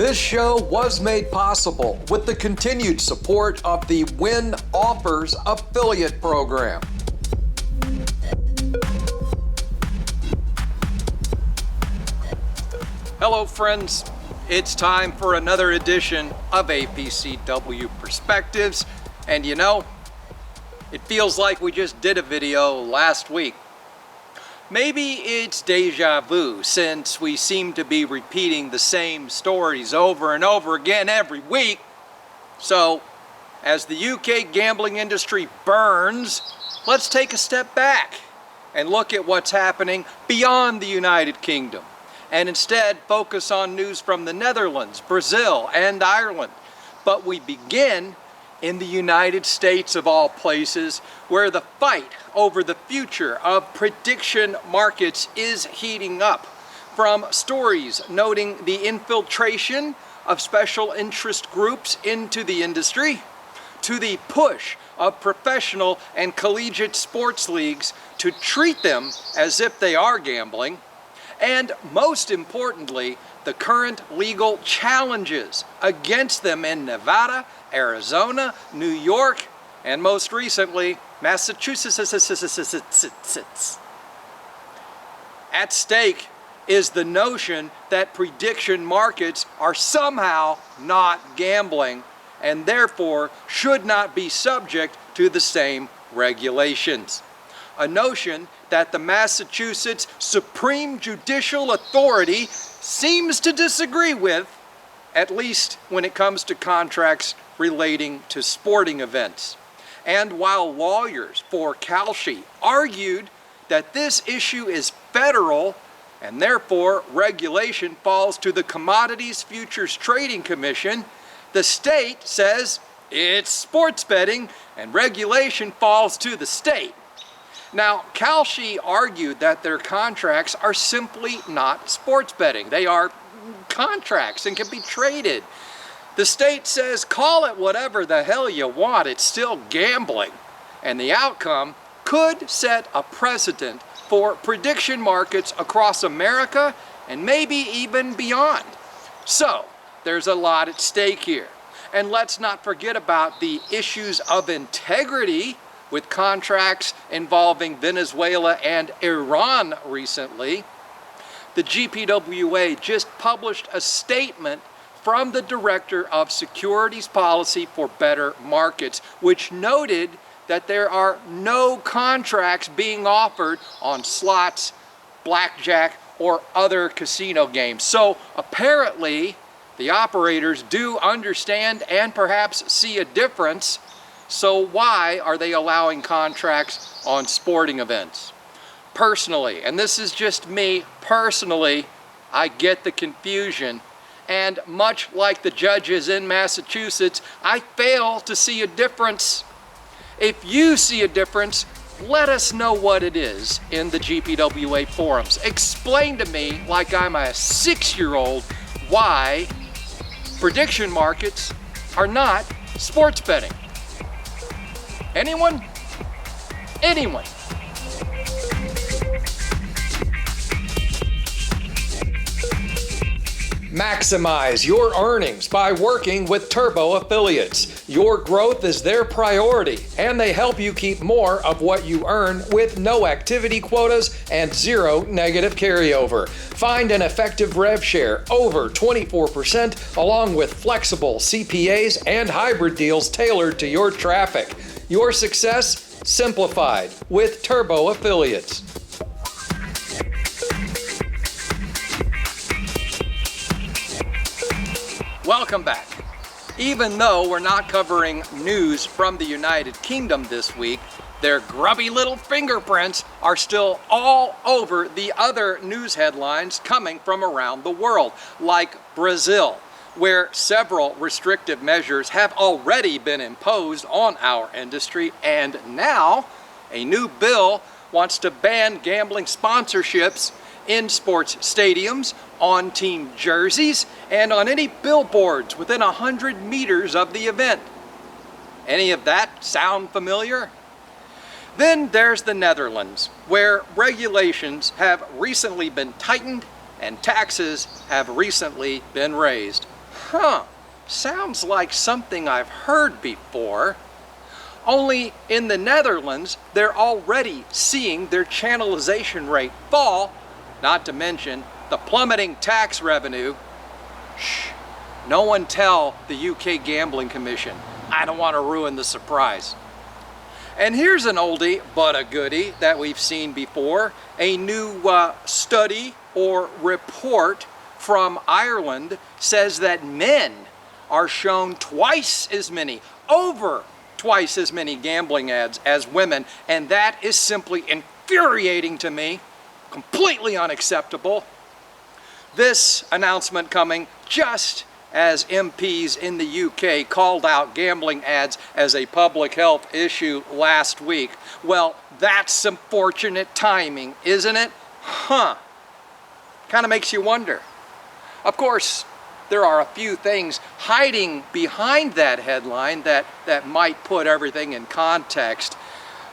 This show was made possible with the continued support of the Win Offers affiliate program. Hello friends, it's time for another edition of APCW Perspectives, and you know, it feels like we just did a video last week. Maybe it's deja vu, since we seem to be repeating the same stories over and over again every week. So, as the UK gambling industry burns, let's take a step back and look at what's happening beyond the United Kingdom, and instead focus on news from the Netherlands, Brazil, and Ireland. But we begin in the United States of all places, where the fight over the future of prediction markets is heating up. From stories noting the infiltration of special interest groups into the industry, to the push of professional and collegiate sports leagues to treat them as if they are gambling, and most importantly, the current legal challenges against them in Nevada, Arizona, New York, and most recently, Massachusetts. At stake is the notion that prediction markets are somehow not gambling and therefore should not be subject to the same regulations. A notion that the Massachusetts Supreme Judicial Authority seems to disagree with, at least when it comes to contracts relating to sporting events. And while lawyers for Kalshi argued that this issue is federal and therefore regulation falls to the Commodities Futures Trading Commission, the state says it's sports betting and regulation falls to the state. Now, Kalshi argued that their contracts are simply not sports betting. They are contracts and can be traded. The state says, call it whatever the hell you want, it's still gambling. And the outcome could set a precedent for prediction markets across America and maybe even beyond. So, there's a lot at stake here. And let's not forget about the issues of integrity with contracts involving Venezuela and Iran recently. The GPWA just published a statement from the Director of Securities Policy for Better Markets, which noted that there are no contracts being offered on slots, blackjack, or other casino games. So apparently, the operators do understand and perhaps see a difference. So why are they allowing contracts on sporting events? Personally, and this is just me personally, I get the confusion. And much like the judges in Massachusetts, I fail to see a difference. If you see a difference, let us know what it is in the GPWA forums. Explain to me, like I'm a 6-year-old, why prediction markets are not sports betting. Anyone? Anyone? Maximize your earnings by working with Turbo Affiliates. Your growth is their priority, and they help you keep more of what you earn with no activity quotas and zero negative carryover. Find an effective rev share over 24%, along with flexible CPAs and hybrid deals tailored to your traffic. Your success simplified with Turbo Affiliates. Welcome back. Even though we're not covering news from the United Kingdom this week, their grubby little fingerprints are still all over the other news headlines coming from around the world, like Brazil, where several restrictive measures have already been imposed on our industry, and now a new bill wants to ban gambling sponsorships in sports stadiums, on team jerseys, and on any billboards within 100 meters of the event. Any of that sound familiar? Then there's the Netherlands, where regulations have recently been tightened and taxes have recently been raised. Sounds like something I've heard before. Only in the Netherlands, they're already seeing their channelization rate fall, not to mention the plummeting tax revenue. Shh, no one tell the UK Gambling Commission. I don't want to ruin the surprise. And here's an oldie but a goodie that we've seen before. A new study or report from Ireland says that men are shown over twice as many gambling ads as women, and that is simply infuriating to me, completely unacceptable. This announcement coming just as MPs in the UK called out gambling ads as a public health issue last week. Well, that's some fortunate timing, isn't it? Kind of makes you wonder. Of course, there are a few things hiding behind that headline that might put everything in context,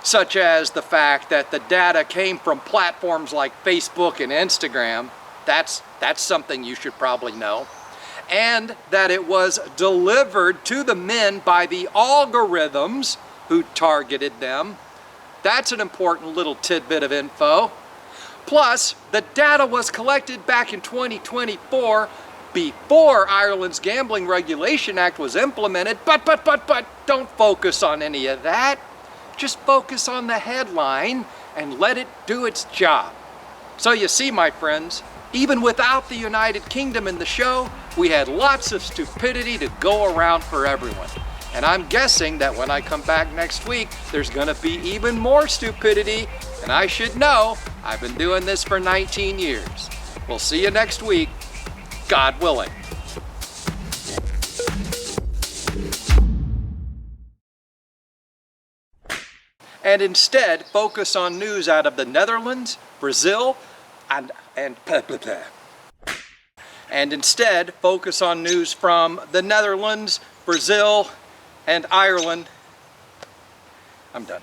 such as the fact that the data came from platforms like Facebook and Instagram. That's something you should probably know. And that it was delivered to the men by the algorithms who targeted them. That's an important little tidbit of info. Plus, the data was collected back in 2024 before Ireland's Gambling Regulation Act was implemented, but don't focus on any of that. Just focus on the headline and let it do its job. So you see, my friends, even without the United Kingdom in the show, we had lots of stupidity to go around for everyone. And I'm guessing that when I come back next week, there's gonna be even more stupidity, and I should know. I've been doing this for 19 years. We'll see you next week, God willing. And instead, focus on news out of the Netherlands, Brazil, and instead focus on news from the Netherlands, Brazil, and Ireland. I'm done.